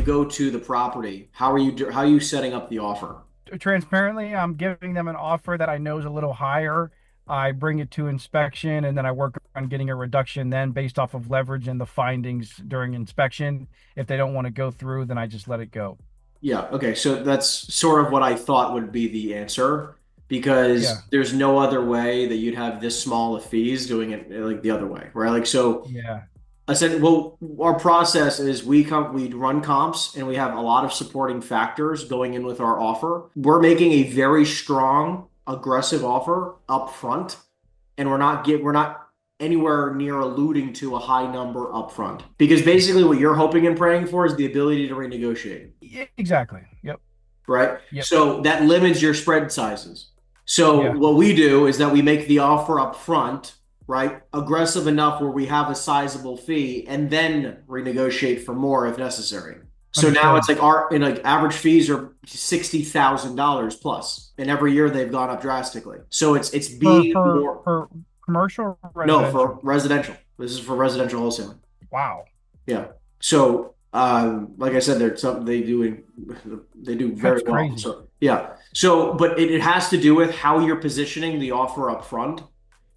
you go to the property, how are you setting up the offer? Transparently, I'm giving them an offer that I know is a little higher. I bring it to inspection and then I work on getting a reduction then based off of leverage and the findings during inspection. If they don't want to go through, then I just let it go. Yeah, okay. So that's sort of what I thought would be the answer Yeah. because there's no other way that you'd have this small of fees doing it like the other way, right? Like so Yeah. I said, well, our process is we run comps and we have a lot of supporting factors going in with our offer. We're making a very strong, aggressive offer up front, and we're not anywhere near alluding to a high number up front. Because basically what you're hoping and praying for is the ability to renegotiate, Exactly. Yep. right? Yep. So that limits your spread sizes. So Yeah. what we do is that we make the offer up front, right? Aggressive enough where we have a sizable fee and then renegotiate for more if necessary. So now it's Understood. like our in like average fees are $60,000 plus, and every year they've gone up drastically. So it's For being for more for commercial or no for residential? residential. This is for residential wholesaling. Wow. Yeah. So, like I said, they're something they do very That's well. crazy. So, yeah. So, but it has to do with how you're positioning the offer up front.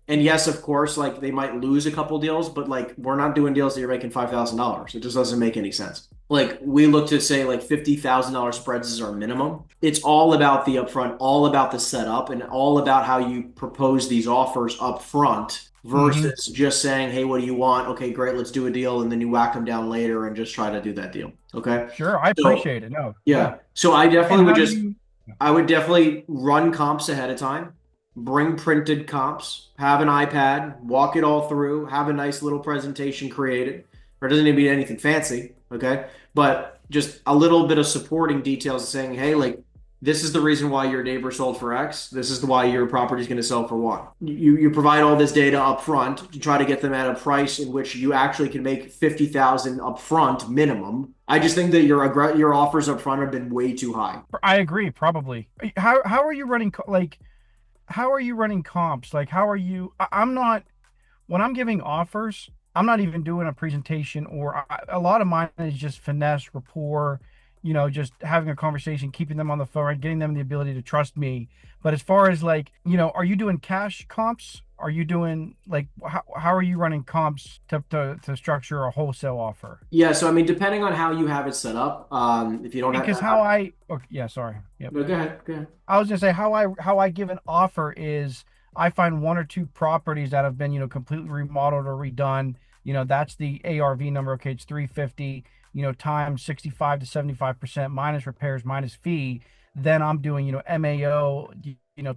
And yes, of course, like they might lose a couple deals, but like we're not doing deals that you're making $5,000. It just doesn't make any sense. Like we look to say like $50,000 spreads is our minimum. It's all about the upfront, all about the setup, and all about how you propose these offers up front Hmm. versus just saying, "Hey, what do you want? Okay, great, let's do a deal," and then you whack them down later and just try to do that deal. Okay, Sure. I so appreciate it. No. Yeah. yeah, so And how do you? I would definitely run comps ahead of time, bring printed comps, have an iPad, walk it all through, have a nice little presentation created. Or it doesn't need to be anything fancy, okay? But just a little bit of supporting details saying, hey, like this is the reason why your neighbor sold for X. This is why your property is going to sell for Y. You provide all this data up front to try to get them at a price in which you actually can make 50,000 up front minimum. I just think that your offers up front have been way too high. I agree. Probably. How are you running? Like, how are you running comps? Like, how are you? I'm not. When I'm giving offers, I'm not even doing a presentation or a lot of mine is just finesse, rapport, just having a conversation, keeping them on the phone, right? Getting them the ability to trust me. But as far as like, are you doing cash comps? Are you doing like, how are you running comps to structure a wholesale offer? Yeah, so I mean, depending on how you have it set up, if you don't have, Because how I, oh, yeah, sorry. Yep. no, go ahead, go ahead. I was gonna say how I give an offer is I find one or two properties that have been completely remodeled or redone. That's the ARV number. Okay, it's 350. Times 65 to 75% minus repairs minus fee. Then I'm doing MAO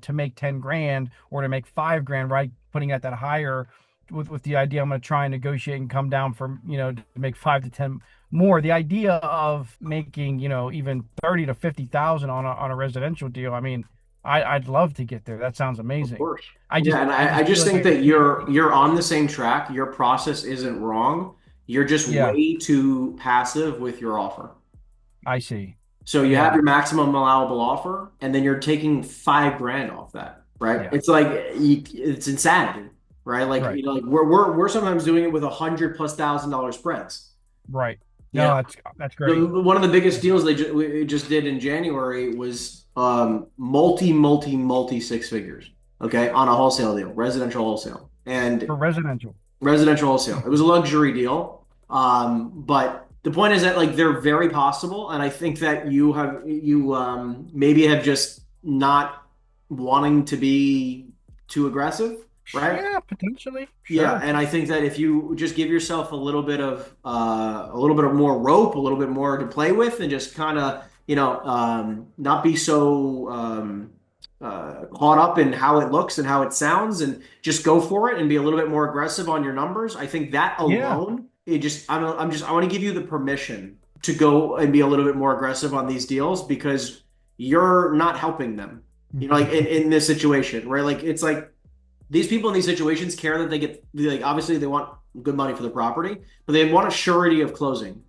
to make 10 grand or to make 5 grand, right? Putting at that higher with the idea I'm going to try and negotiate and come down from to make 5 to 10 more. The idea of making even 30 to 50,000 on a residential deal. I mean, I'd love to get there. That sounds Of amazing. course. I Yeah, just and I I just feel just like think I that can't. you're on the same track. Your process isn't wrong. You're just Yeah, way too passive with your offer. I see. So you have Yeah, your maximum allowable offer, and then you're taking 5 grand off that, right? yeah, It's like it's insanity, right? Like right, like we're sometimes doing it with $100,000+ spreads. right. You know, No, that's great. one of the biggest Yeah. deals we just did in January was multi six figures. Okay, on a wholesale deal, residential wholesale, and For residential. residential wholesale. It was a luxury deal, but the point is that like they're very possible, and I think that you maybe have just not wanting to be too aggressive, right? Yeah, potentially. Yeah, Sure. and I think that if you just give yourself a little bit of more rope, a little bit more to play with, and just kind of not be so caught up in how it looks and how it sounds, and just go for it and be a little bit more aggressive on your numbers. I think that Yeah. alone, I'm just I want to give you the permission to go and be a little bit more aggressive on these deals because you're not helping them. Like in this situation, where like it's like these people in these situations care that they get like obviously they want good money for the property, but they want a surety of closing,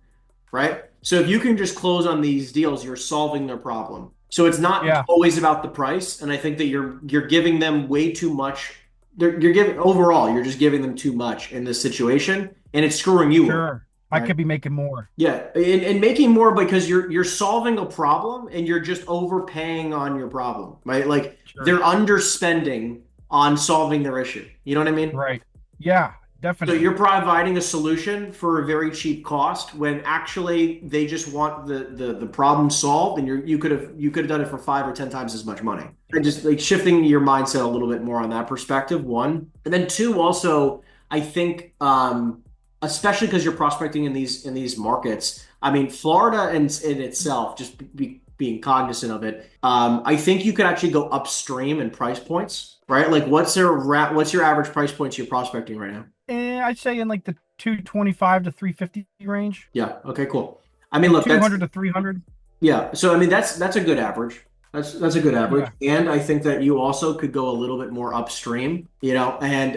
right? So if you can just close on these deals, you're solving their problem. So it's not Yeah. always about the price, and I think that you're giving them way too much. You're giving overall, you're just giving them too much in this situation, and it's screwing you over. Sure. I could be making more. Yeah, and making more because you're solving a problem and you're just overpaying on your problem, right? Like Sure. they're underspending on solving their issue. You know what I mean? Right. Yeah, So you're definitely. providing a solution for a very cheap cost when actually they just want the problem solved, and you could have done it for 5 or 10 times as much money. And just like shifting your mindset a little bit more on that perspective, one, and then two, also, I think, especially because you're prospecting in these markets. I mean, Florida in itself, just being cognizant of it, I think you could actually go upstream in price points, right? Like, what's your average price points you're prospecting right now? I'd say in like the 225 to 350 range. Yeah. Okay, cool. I mean, So look, that's 200 to 300. yeah. So I mean, that's a good average. That's a good average. Yeah. And I think that you also could go a little bit more upstream, and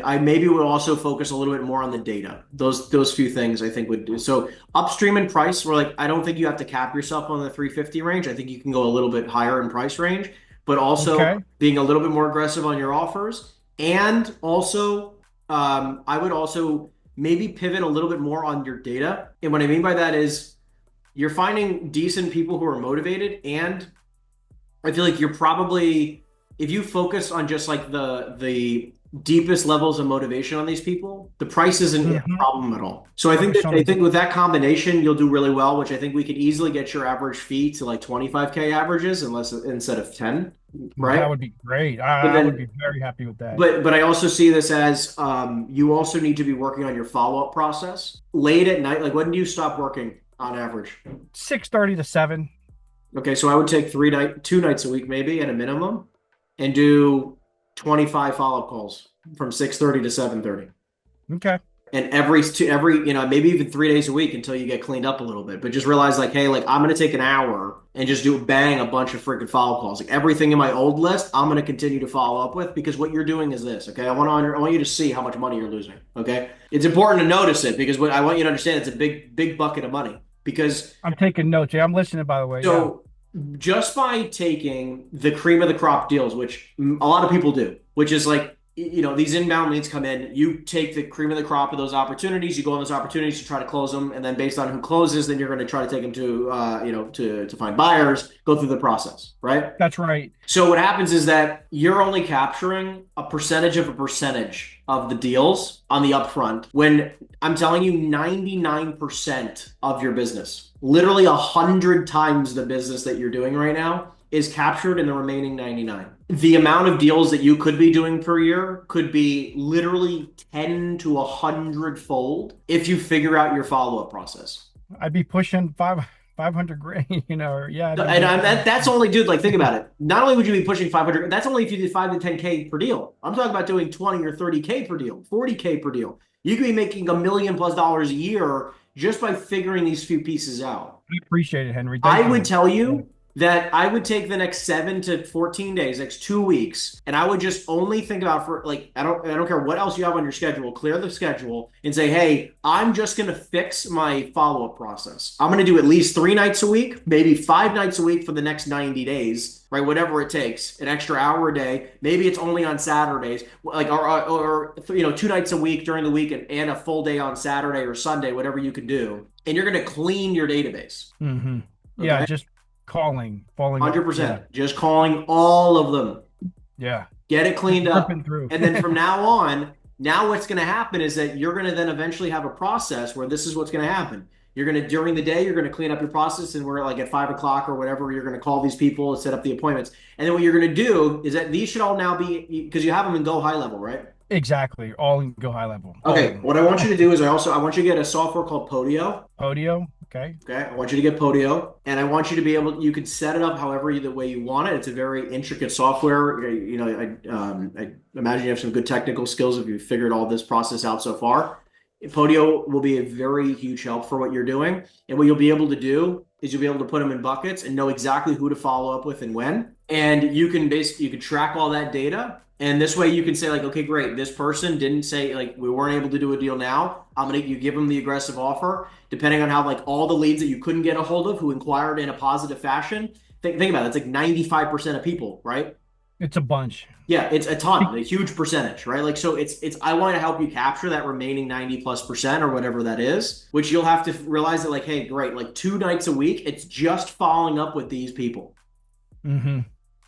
I maybe would also focus a little bit more on the data. Those few things I think would do. So upstream in price, we're like, I don't think you have to cap yourself on the 350 range. I think you can go a little bit higher in price range, but also Okay. being a little bit more aggressive on your offers. And also, I would also maybe pivot a little bit more on your data. And what I mean by that is you're finding decent people who are motivated, and I feel like you're probably, if you focus on just like the deepest levels of motivation on these people, the price isn't a Hmm. problem at all. So Focus on I the think with that combination you'll do really well, which I think we could easily get your average fee to like 25K averages unless instead of 10, that right? would be great. But I would be then very happy with that. but I also see this as you also need to be working on your follow-up process late at night. Like when do you stop working on average? 6:30 to 7. Okay, so I would take 2 nights a week maybe at a minimum, and do 25 follow-up calls from 6:30 to 7:30. Okay. And every maybe even 3 days a week until you get cleaned up a little bit. But just realize like, hey, like I'm gonna take an hour and just do bang a bunch of freaking follow calls. Like everything in my old list, I'm gonna continue to follow up with, because what you're doing is this. Okay, I want you to see how much money you're losing. Okay, it's important to notice it because what I want you to understand, it's a big bucket of money. Because I'm taking notes. Yeah, I'm listening, by the way. Yeah. so just by taking the cream of the crop deals, which a lot of people do, which is like, these inbound leads come in, you take the cream of the crop of those opportunities, you go on those opportunities to try to close them, and then based on who closes, then you're going to try to take them to, to find buyers, go through the process, right? That's right. So what happens is that you're only capturing a percentage of the deals on the upfront, when I'm telling you 99% of your business, literally 100 times the business that you're doing right now, is captured in the remaining 99. The amount of deals that you could be doing per year could be literally 10 to 100 fold if you figure out your follow-up process. I'd be pushing 500 grand, or yeah, I'd be And making that's only, dude, like think about it. Not only would you be pushing 500, that's only if you did 5 to 10K per deal. I'm talking about doing 20 or 30K per deal, 40K per deal. You could be making $1 million+ a year just by figuring these few pieces out. I appreciate it, Henry. I Thank would you. tell Yeah. you that I would take the next 7 to 14 days, next 2 weeks, and I would just only think about, for like, I don't care what else you have on your schedule, clear the schedule and say, hey, I'm just gonna fix my follow-up process. I'm gonna do at least 3 nights a week, maybe 5 nights a week for the next 90 days, right? Whatever it takes, an extra hour a day. Maybe it's only on Saturdays, like, or 2 nights a week during the week, and a full day on Saturday or Sunday, whatever you can do. And you're gonna clean your database. Hmm. Yeah, Okay. just falling up. Yeah. 100%. Just calling all of them. Yeah. Get it Just cleaned up. ripping through. And then from now on, now what's going to happen is that you're going to then eventually have a process where this is what's going to happen. You're going to, during the day, you're going to clean up your process, and we're like at 5 o'clock or whatever, you're going to call these people and set up the appointments. And then what you're going to do is that these should all now be, because you have them in Go High Level, right? Exactly. All in Go High Level. All of Okay, them. what I want you to do is I want you to get a software called Podio. Podio. Okay. Okay, I want you to get Podio, and I want you to be able. You can set it up however the way you want it. It's a very intricate software. I imagine you have some good technical skills if you've figured all this process out so far. Podio will be a very huge help for what you're doing, and what you'll be able to do is you'll be able to put them in buckets and know exactly who to follow up with and when. And you can track all that data. And this way you can say like, okay, great. This person didn't say like we weren't able to do a deal now. You give them the aggressive offer, depending on how like all the leads that you couldn't get a hold of who inquired in a positive fashion. Think about it. It's like 95% of people, right? It's a bunch. Yeah, it's a ton, a huge percentage, right? Like, so it's I want to help you capture that remaining 90+% or whatever that is, which you'll have to realize that, like, hey, great, like 2 nights a week, it's just following up with these people, Hmm.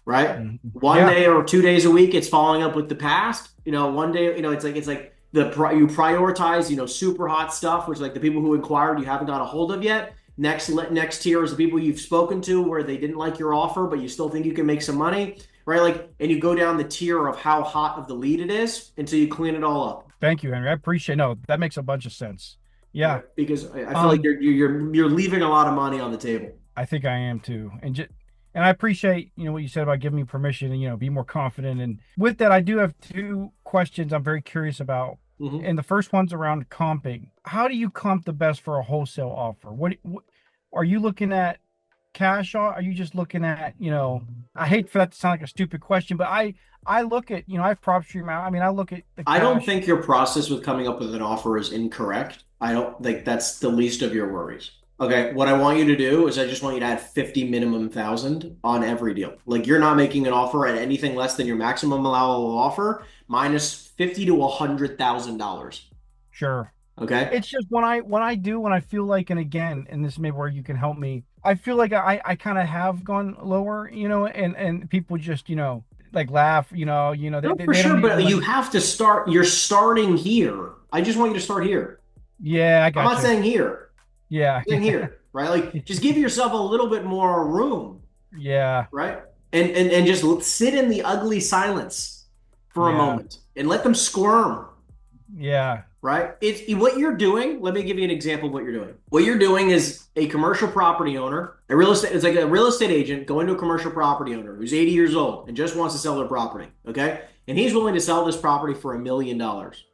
right? Hmm. One Yeah. day or 2 days a week, it's following up with the past. One day, it's like you prioritize, super hot stuff, which, like, the people who inquired you haven't got a hold of yet. Next tier is the people you've spoken to where they didn't like your offer, but you still think you can make some money, right? Like, and you go down the tier of how hot of the lead it is until you clean it all up, Thank you, Henry. I appreciate. No, that makes a bunch of sense. Yeah. right? Because I feel like Um, you're leaving a lot of money on the table. I think I am too. And I appreciate, what you said about giving me permission and, be more confident. And with that, I do have two questions I'm very curious about. Mm-hmm. And the first one's around comping. How do you comp the best for a wholesale offer? What are you looking at cash on? Are you just looking at, I hate for that to sound like a stupid question, but I look at, I have prop stream out. I mean, I look at the I don't cash. think your process with coming up with an offer is incorrect. I don't think that's the least of your worries. Okay, what I want you to do is I just want you to add 50 minimum thousand on every deal. Like, you're not making an offer at anything less than your maximum allowable offer minus 50 to $100,000. Sure. Okay. It's just when I feel like, and again, and this may be where you can help me. I feel like I kind of have gone lower, and people just, like laugh, No, for they sure, don't even but like. you have to start. You're starting here. I just want you to start here. Yeah, I I'm got not you. saying here. Yeah. I'm saying here, right? Like, just give yourself a little bit more room, Yeah. right? And just sit in the ugly silence for a Yeah. moment and let them squirm, Yeah. right? It's what you're doing. Let me give you an example of what you're doing. What you're doing is a commercial property owner, a real estate. It's like a real estate agent going to a commercial property owner who's 80 years old and just wants to sell their property. Okay, and he's willing to sell this property for $1 million,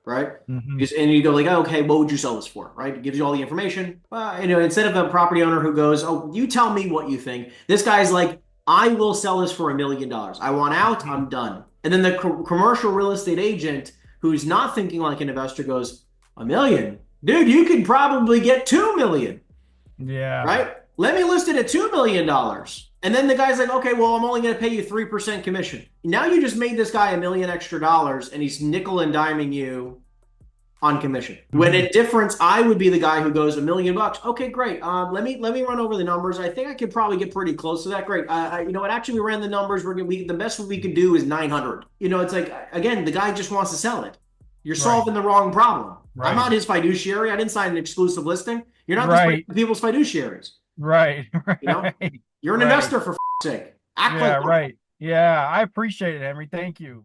right? Hmm. And you go like, oh, okay, what would you sell this for, right? It gives you all the information. Instead of a property owner who goes, oh, you tell me what you think. This guy's like, I will sell this for $1 million. I want out. Hmm. I'm done. And then the commercial real estate agent who's not thinking like an investor goes, a million? Dude, you could probably get 2 million, Yeah. right? Let me list it at $2 million. And then the guy's like, okay, well, I'm only going to pay you 3% commission. Now you just made this guy $1 million extra, and he's nickel and diming you on commission. When Hmm. in difference, I would be the guy who goes $1 million. Okay, great. Let me run over the numbers. I think I could probably get pretty close to that. Great. You know what? Actually, we ran the numbers. The best we could do is 900. It's like, again, the guy just wants to sell it. You're Right. solving the wrong problem. I'm Right. not his fiduciary. I didn't sign an exclusive listing. You're not these Right. people's fiduciaries. Right. You know, Right. you're an Right. investor, for sake. Act like Yeah. one. Right. Yeah. I appreciate it, Henry. Thank you.